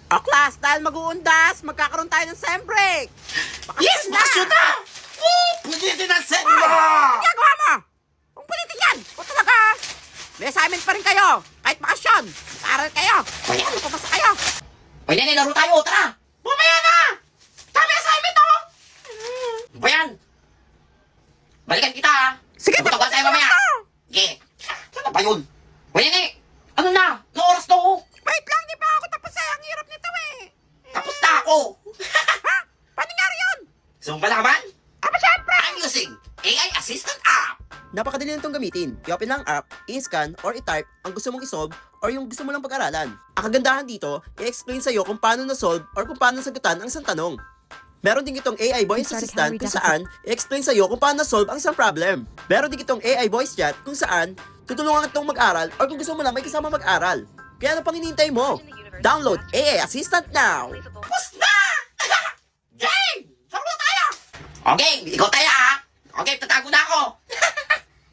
O class, dahil mag-uundas, magkakaroon tayo ng sem break. Yes, bakasyon na! Oh, pwede na set mo! Ano ginagawa mo? Kung punitin yan, o talaga. May assignment pa rin kayo. Kahit bakasyon, mag-aaral kayo. Kaya magpapasa kayo. Pwede na laro tayo, tara! Bumaya na! Kami assignment ako! Ano ba yan? Balikan kita, ha? Sige, Magtatagal tayo mamaya. ako. Sige. Saan ba yun? Pwede na eh. Ano na? Anong oras na ako? Wait lang, di pa ako tapos eh. Ang hirap nito eh. Tapos na ako! Ha? Paano nangyari yun? Sumba na ka man? Aba, syempre. I'm using AI Assistant App! Napakadali na itong gamitin. I-open lang ang app, i-scan, or i-type ang gusto mong isolve or yung gusto mo lang pag-aralan. Ang kagandahan dito, i-explain sa'yo kung paano na-solve or kung paano sagutan ang isang tanong. Meron din itong AI voice assistant kung saan i-explain sa'yo kung paano na-solve ang isang problem. Meron din itong AI voice chat kung saan tutulungan itong mag-aral or kung gusto mo lang may kasama mag-aral. Kaya ano pang hinihintay mo? Download AI Assistant now! Tapos na! Game! Laro na tayo! Okay, ikaw tayo ha! Okay, tatago na ako!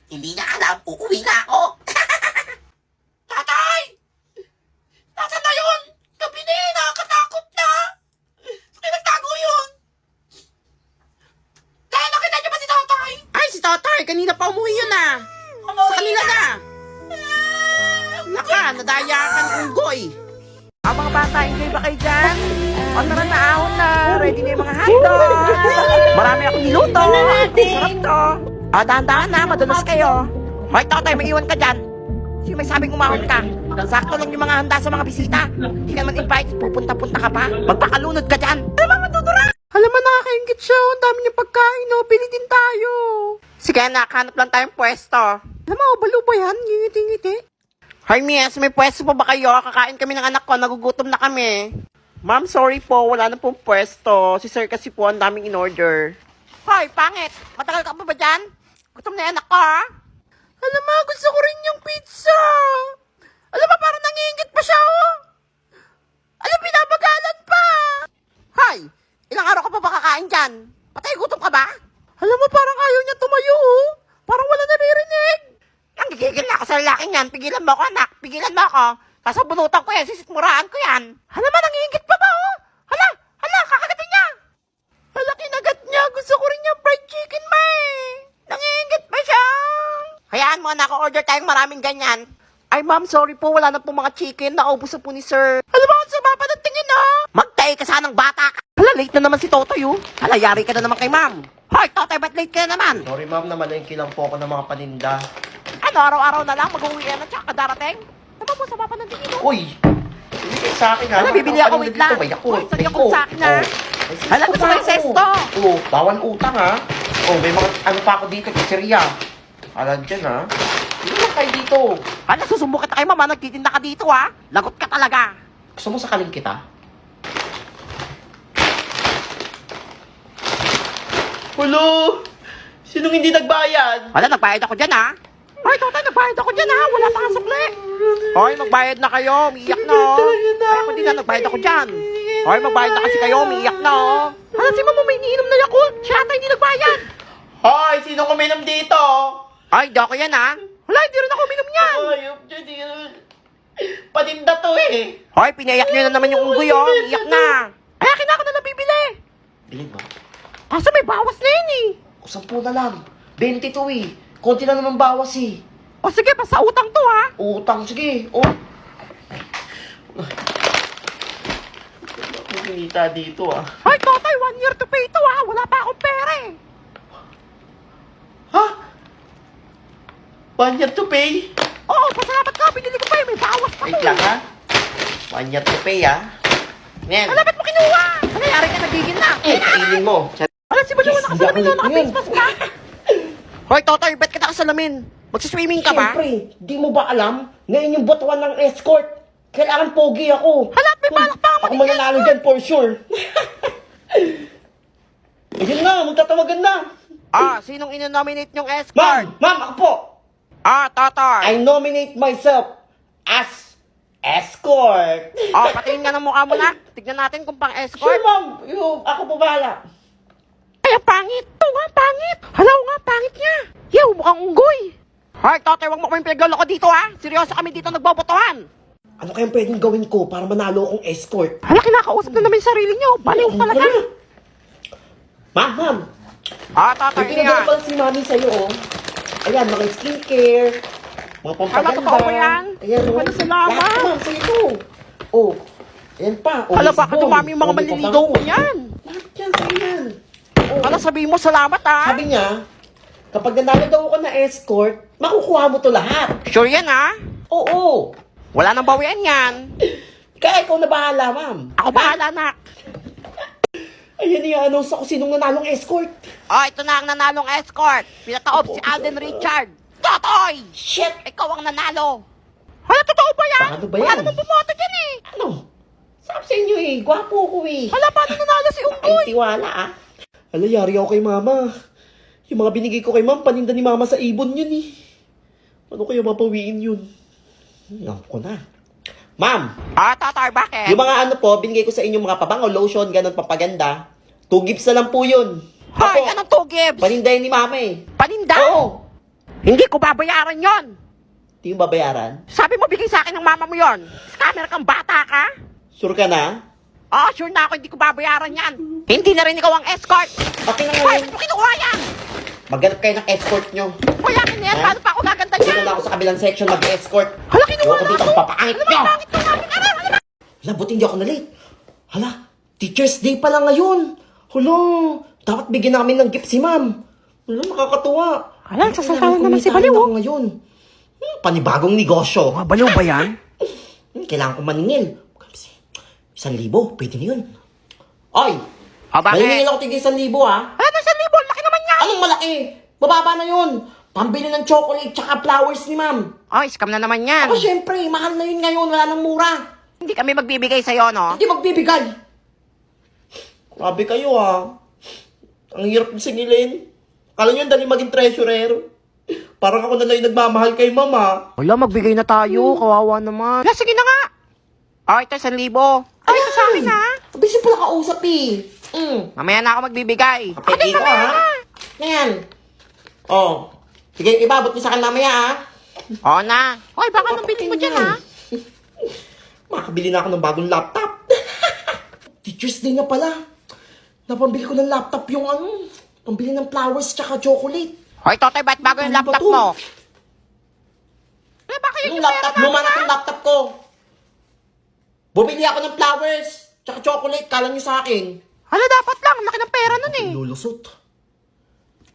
Hindi niya alam, uuwi na ako! Tatay! Nasaan na yun? Gabi na eh, nakakatakot na! Saan nagtago yun? Kaya nakita niyo ba si tatay? Ay, si Totoy, kanina pa umuwi yun ah. Sa kanila na. Naka, nadaya ka ng unggoy. Ang mga bata, enjoy ba kayo dyan? O tara na ahon na. Ready na yung mga hotdogs. Marami akong niluto. Sarap to. O, dahan-dahan na, madulas kayo. Hoy, Totoy, may iwan ka dyan. Sino may sabing umahon ka? Sakto lang yung mga handa sa mga bisita. Hindi ka naman invite, pupunta-punta ka pa. Magpakalunod ka dyan. Ano ba matutura? Alam mo, nakakaingit siya. Ang dami niyang pagkain, no? Pili din tayo. Sige, anak, hanap lang tayong pwesto. Alam mo, balo ba yan? Ngingiti-ngiti. Hi, Miss, may pwesto pa ba kayo? Kakain kami ng anak ko, nagugutom na kami. Ma'am, sorry po, wala na pong pwesto. Si sir kasi po, ang daming in-order. Hoy, pangit! Matagal ka pa ba dyan? Gutom na yung anak ko, ha? Alam mo, gusto ko rin yung pizza. Alam mo, parang nangingit pa siya, oh. Alam, pinabagalan pa. Hay, ilang araw ka pa ba kakain dyan? Patay, gutom ka ba? Alam mo, parang ayaw niya tumayo, oh. Parang wala naririnig. Ang gigigil na ako sa lalaking yan. Pigilan mo ako, anak. Pigilan mo ako. Kasabunutan ko yan. Sisitmuraan ko yan. Hala man, nangingit pa ba, oh? Hala, kakagatin niya. Hala, kinagat niya. Gusto ko rin yung fried chicken, ma eh. Nangingit pa siya. Hayaan mo, anak. Order tayong maraming ganyan. Ay, ma'am, sorry po. Wala na po mga chicken. Naubos na po ni sir. Alam mo, ang sama pa ng tingin, oh. Magtay ka sanang bata ka. Hala, late na naman si Totoy, oh. Hala, yari ka na naman kay ma'am. Hoy, Totoy, ba't late ka na naman? Sorry ma'am, namalengke lang po ako ng mga paninda. Ano, araw-araw na lang mag-uwi yan at saka darating? Naman po, sama pa ng tingin, oh. Uy! Bili kayo sa akin ha. Hala, bibili ako, wait lang. May ako. Uy, sorry ako sa akin, ha. Hala, gusto ko yung sesto. Oo, bawal utang ha. Oh, may mga ano pa ako dito, pizzeria. Alam dyan ha. Hindi lang kayo dito. Hala, susumbo kita kay mama, nagtitinda ka dito, ha. Lagot ka talaga. Gusto mo sakaling kita? Hulo! Sinong hindi nagbayad? Hala, nagbayad ako dyan, ha. Hoy, Totoy, nagbayad ako dyan, ha. Wala pa kang sukli. Hoy, magbayad na kayo. Umiiyak na, oh. Ay, ako din na, nagbayad ako dyan. Hoy, magbayad na kasi kayo. Umiiyak na, oh. Hala, si mama may iniinom na Yakult. Siya ata hindi nagbayad. Hoy! Sino kuminom dito? Ay, di ako yan, ha. Wala, hindi rin ako uminom yan. Ayop dyan, di patinda to eh. Hoy, pinayak nyo na naman yung unggoy, oh. Umiiyak na. Ay, akin na ako na nabibili. Bilhin mo. Kaso may bawas na yun, eh. O, 10 na lang. 22 eh. Konti na naman bawas eh. O sige, basta utang to, ha. Utang, sige. Oh. Kumita dito ah. Hoy, Totoy, 1 year to pay to, ha. Wala pa akong pera, eh. Ha? 1 year to pay? Oo, pasalamat ka. Binili ko pa, eh. May bawas pa Wait to. lang ha. 1 year to pay ah. Yan. Alam, ba't mo kinuha? Nangyari ka, nagigil na. Kailin mo. Alam, si Baliw, Yes, nakasalamin hindi na, ako naka-face mask pa. Hoy, Totoy, ba't ka nakasalamin? Magsiswimming ka ba? Siyempre, di mo ba alam? Ngayon yung botuan ng escort. Kailangan pogi ako. Hala, may balak pa ako Ako mananalo dyan for sure. Ayun na, magtatawagan na. Ah, sinong inonominate niyong Ma'am, escort? ma'am, ako po. Ah, Totoy. I nominate myself as escort. Oh, patingin nga ng mukha mo na. Tignan natin kung Sure, pang-escort. ma'am. Ako po bahala. Ay, ang pangit. Ito nga, pangit. Halaw nga, pangit niya. Yaw, mukhang unggoy. Hoy, Totoy, wag mo kaming pinagloloko dito, ha. Seryoso kami dito nagbobotohan. Ano kayang pwedeng gawin ko para manalo akong escort? Hala, kinakausap na naman yung sarili niyo. Baliw talaga. Ma'am, Tatay, may pinagawa pala si mami sa'yo, oh. Ayan, mga skincare, mga pampaganda. Hala, totoo ba yan? Ayan, oh. Hala, salamat. Lahat, ma'am, sa'yo to. Oh, ayan pa. Oh, Hala, Miss bakit Bon. dumami yung mga Oh, may maliligaw ko pabango. yan? Lahat yan, sa'yo yan. Oh. Hala, sabihin mo salamat, ha? Sabi niya, kapag nanalo daw ako na escort, makukuha mo to lahat. Sure yan, ha? Oo. Wala nang bawian yan. Kaya ikaw na bahala, ma'am. Ako bahala, nak. Ayan i-announce ako sinong nanalong escort. Ito na ang nanalong escort. Pinataob si Alden Richard. Totoy! Shit! Ikaw ang nanalo. Hala, totoo ba yan? Ano ba yan? Wala namang bumoto dyan, eh. Ano? Sabi sa inyo eh, gwapo ko eh. Hala, paano nanalo si Unggoy? Ay, tiwala ah. Hala, yari ako kay mama. Yung mga binigay ko kay ma'am, paninda ni mama sa ibon yun eh. Ano kaya mapawiin yun? Alam ko na. Ma'am, Tatay, bakit? yung mga ano po, binigay ko sa inyo mga pabango, lotion, ganun, papaganda. 2 gifts na lang po yun. Hoy, Ako, anong 2 gives? panindahin ni mama eh. Paninda? Oo. Hindi ko babayaran yon. Di yung babayaran? Sabi mo, bigay sa akin ng mama mo yon. Scammer kang bata ka? Sure ka na? Sure na ako, hindi ko babayaran yan. Hindi na rin ikaw ang escort. Okay na Hoy, ngayon. ano kinuha yan? Maghanap kayo ng escort nyo. Wala ka na yan, Ha? paano pa ako gaganda Dito yan? na ako sa kabilang section mag-escort. Hala, kinuha Ewan ko na dito, ako. papangit Ano nyo. ba, bakit ka namin? Hala, buti hindi ako na-late. Hala, Teacher's Day pala ngayon. Hala, dapat bigyan namin ng gift si ma'am. Hala, nakakatuwa. Hala, sasalta Kailangan na naman si kumita Baliw, rin oh. ako ngayon. Panibagong negosyo. Baliw ba yan? Kailangan ko maningil. 1,000, pwede na yun. Ay, Bakit? maningil ako tigil 1,000 ah. Ano, 1,000? Laki naman yan. Anong malaki? Bababa na yun. Pambili ng chocolate tsaka flowers ni ma'am. Scam na naman yan. Ako syempre, mahal na yun ngayon. Wala nang mura. Hindi kami magbibigay sa'yo, no? Hindi magbibigay. Grabe kayo ah. Ang hirap singilin. Kala nyo dali maging treasurer. Parang ako na lang yung nagmamahal kay mama. Wala, magbigay na tayo. Kawawa naman. Sige na nga. Ito, 1,000. Ito sa akin, ha? Busy pala kausap eh. Mamaya na ako magbibigay. Kapit ka ha. Ngayon. Oh. Sige, ibabot niyo sa akin mamaya ha. Oo na. Hoy, baka nang bilhin mo dyan, ha? Makakabili na ako ng bagong laptop. Teacher's Day na pala. Napambili ko ng laptop yung ano. Pambili ng flowers tsaka chocolate. Hoy, Totoy, ba't bago yung Ano ba laptop to? mo? Baka yun Yung yung laptop, pera luma namin, na ha? yung laptop ko. Bumili ako ng flowers tsaka chocolate. Kala niyo sa akin. Hala, dapat lang. Laki ng pera nun, eh. Lulusot.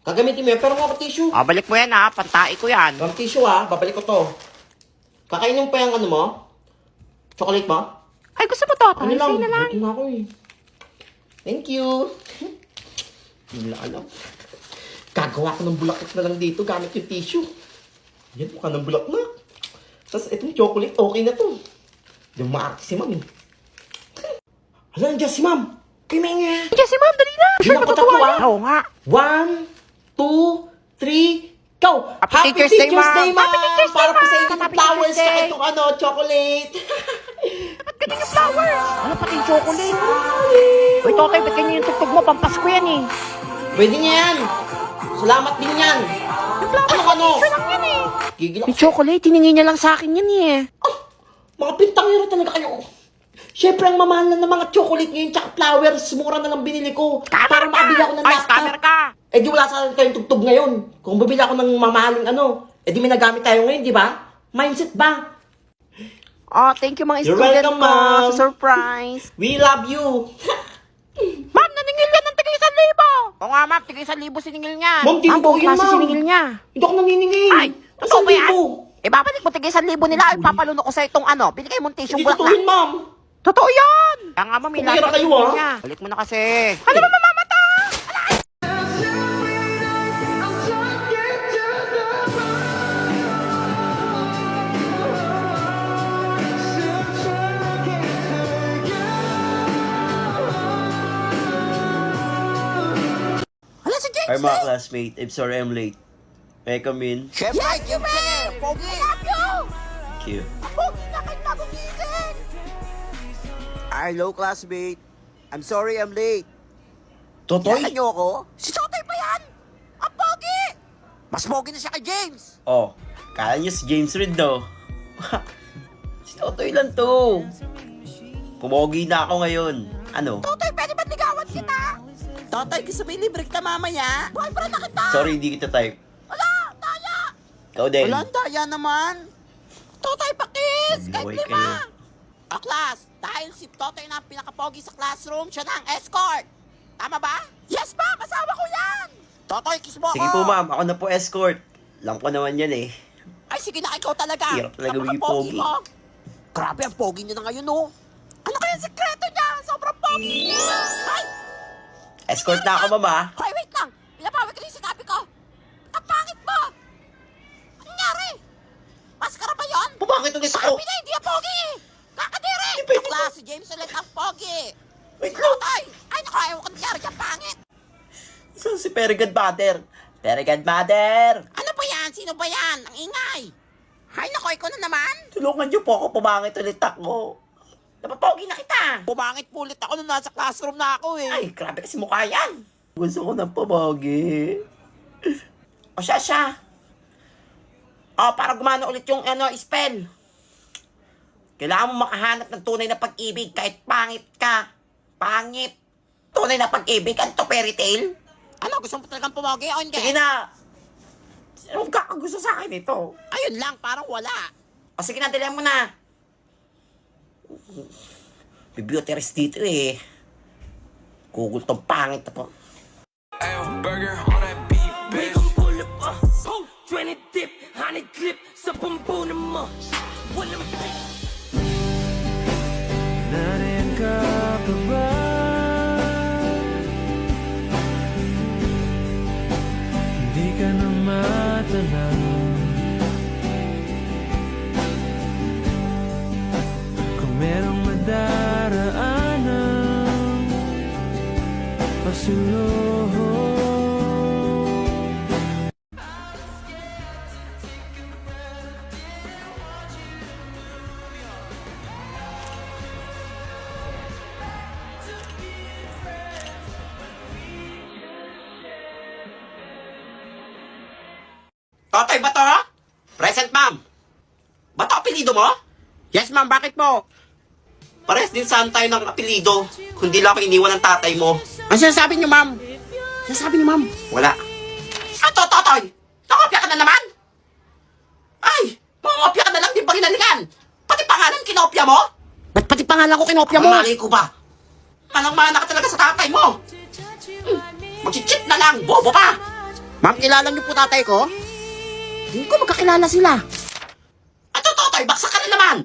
Gagamitin mo yan, pero mga tissue. Balik mo yan, ha? Pantai ko yan. Mga tissue ha, babalik ko to. Kakainin mo pa yung ano mo? Chocolate mo? Ay, gusto mo, Totoy? Ano lang, Sige na lang. gutom na ako eh. Thank you. Hindi nila alam. Gagawa ko ng bulaklak na lang dito gamit yung tissue. Yan, mukha ng bulaklak. Tapos itong chocolate, okay na to. Yung maarte si ma'am eh. Hala, nandiyan si ma'am. Kay Menge. Sige, si Ma'am, dali na. Yun ako tatlo, ah. Oo nga. 1, 2, 3, go! Happy Teacher's Day, Ma'am. Ma'am! Happy Teacher's Day, Para po sa Ma'am. inyo ng Happy flowers Teacher's Day. tsaka itong ano, chocolate. Ba't ganyan yung flowers? Ano pati yung chocolate? Uy, Totoy, ba't ganyan yung tugtog mo? Pampasko yan, eh. Pwede niya yan. Salamat din yan. Yung flowers, Ano? picture lang yan, eh. Gigil ako. Yung chocolate, hiningi niya lang sa akin yan, eh. Mga pintangero talaga kayo. Siyempre, ang mamahal na ng mga chocolate ngayon tsaka flowers, makabili na lang binili ko. Para makabili ako ng Ay, laptop. scammer ka. Eh di wala sa kayong tugtog ngayon. Kung bibili ako ng mamahaling ano, eh di may nagamit tayo ngayon, di ba? Mindset ba? Thank you mga You're student welcome, ko Ma'am. sa surprise. We love you. Ma'am, naningil yan ng tigay 1,000. Oo nga, ma'am, tigay 1,000 siningil niya. Ma'am, di Ang po buong yun, klase ma'am. siningil niya. Hindi ako naniningil. Ay, totoo ba yan? 1,000. Babalik mo tigay 1,000 nila, ay papalunok ko sa itong ano, binigay mong tissue Hindi bulak totoo yun, na. ma'am. Totoo yan! Kaya nga, ma'am, Kumira kayo, ah. niya. Balik mo na kasi. Ano ba mamamata? Hala, si James Hi mga eh. classmate, I'm sorry I'm late. May I come in? Siyempre, James eh. Pogi. I love you. Thank you. Pogi na kayo bagong gising. Hello, classmate. I'm sorry I'm late. Totoy? Kilala niyo ako? Si Totoy pa yan. Ang pogi. Mas pogi na siya kay James. Oh, kala niyo si James Reid daw. Si Totoy lang to. Pumogi na ako ngayon. Ano? Totoy, pwede ba't ligawan kita? Totoy, gusto mo ilibre kita mamaya? Boyfriend na kita! Sorry, hindi kita type. Wala, daya! Ikaw din. Wala, daya naman! Totoy, pakis! Kahit Boy 5! kayo. O, class, dahil si Totoy na ang pinakapogi sa classroom, siya na ang escort! Tama ba? Yes, ma'am! Asawa ko yan! Totoy, kiss mo Sige po, ma'am. Ako na po escort. Alam ko naman yan eh. Ay, sige na, ikaw talaga! Hirap talaga maging Napaka-pogi pogi. mo. Grabe, ang pogi niya na ngayon, no? Ano kaya ang sekreto niya? Sobrang pogi niya! Ay! Escort na ako, ma'am ah. Hoy, wait lang! Pinapawi ko yung sinabi ko! Ang pangit mo! Ano nangyari? Maskara ba yun? Pumangit ulit ako. Sabi na, hindi ang pogi! Kakadiri! Hindi pwede Bakla, si James ulit ang pogi! Wait lang. Totoy! Ay, naku, ayaw ko nangyari dyan, pangit! Saan si Very Godmother? Very Godmother! Ano ba yan? Sino ba yan? Ang ingay! Hay, naku, ikaw na naman! Tulungan niyo po ako, pumangit ulit ako. Napapogi na kita! Pumangit po ulit ako nung nasa classroom na ako eh! Ay, grabe kasi mukha yan. Gusto ko ng pumagi. O siya. O, para gumana ulit yung spell. Kailangan mo makahanap ng tunay na pag-ibig kahit pangit ka. Pangit. Tunay na pag-ibig, ano to, fairy tale? Ano, gusto mo talagang pumagi o hindi? Sige na. Sino kakagusto sa akin ito? Ayun lang, parang wala. O sige na, dalihan mo na. May beauty rest dito eh. Google tong pangit na po. Burger on that beef, bitch. Pull up, 20 dip, 100 clip, sa pampunan mo. Walang Nariyan ka pa ba? Hindi ka na matanaw. Kung merong madaraanan pasulong. Totoy ba to? Present, ma'am. Ba to apelido mo? Yes, ma'am. Bakit po? Pares din saan tayo ng apelido. Kundi lang ako iniwan ng tatay mo. Ano sinasabi niyo, ma'am? Sinasabi niyo, ma'am? Wala. Ato, Totoy! Nakopya ka na naman? Ay! Mangopya ka na lang, di ba ginalikan? Pati pangalan kinopya mo? Ba't pati pangalan ko kinopya mo? Mali ko ba? Anong mana ka talaga sa tatay mo? Mag-cheat na lang, bobo ka! Ma'am, kilala niyo po tatay ko? Hindi ko magkakilala sila. Ato, Totoy, baksak ka na naman!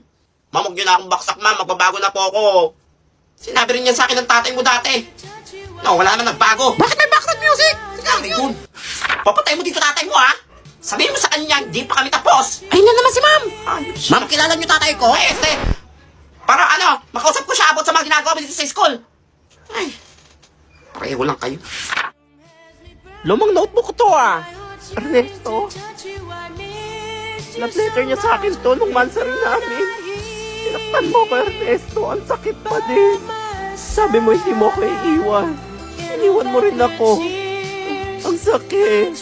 Ma'am, huwag niyo na akong baksak, ma'am. Magbabago na po ako. Sinabi rin yan sa akin ng tatay mo dati. No, wala naman nagbago. Bakit may background music? Very good. Papatay mo dito tatay mo, ha? Sabihin mo sa kanya, hindi pa kami tapos. Ayun na naman si ma'am. Ma'am, kilala niyo tatay ko? Ay, para makausap ko siya about sa mga ginagawa mo dito sa school. Ay, pareho lang kayo. Lumang notebook ko to, Ernesto. Love letter niya sa akin to nung mansari namin. Tinaktan mo ko, Ernesto. Ang sakit pa din. Sabi mo hindi mo ko iiwan. Iniwan mo rin ako. Ang sakit.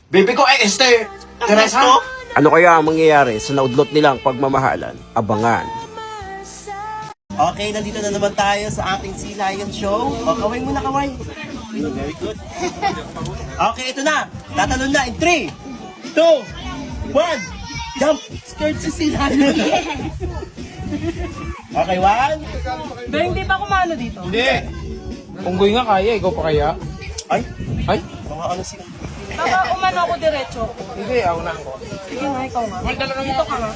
Baby ko, Esther! Ernesto? Ano kaya ang mangyayari sa naudlot nilang pagmamahalan? Abangan. Okay, nandito na naman tayo sa ating Sea Lion Show. O, kaway muna, kaway. Very good. Okay, ito na. Tatalon na in 3, 2, 1. Jump! Skirt si Sea Lion. Okay, 1. Pero hindi pa kumano dito. Hindi. Unggoy nga kaya, ikaw pa kaya? Ay, Ay, mga ano sila. Baka umano ako diretso. hindi, ako na ako. Sige nga, ikaw nga. Dito ka nga.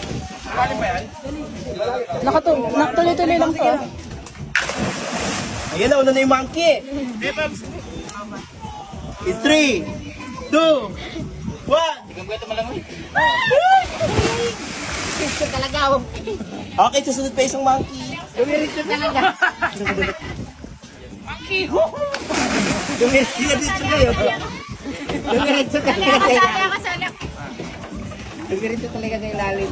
Nakatuloy-tuloy lang to. Ayan na, una na yung monkey. In 3, 2, 1. Okay, susunod pa isang monkey. Dumiritso talaga. Monkey! Dumiritso kayo. Dumiritso talaga. Dumiritso talaga sa ilalim.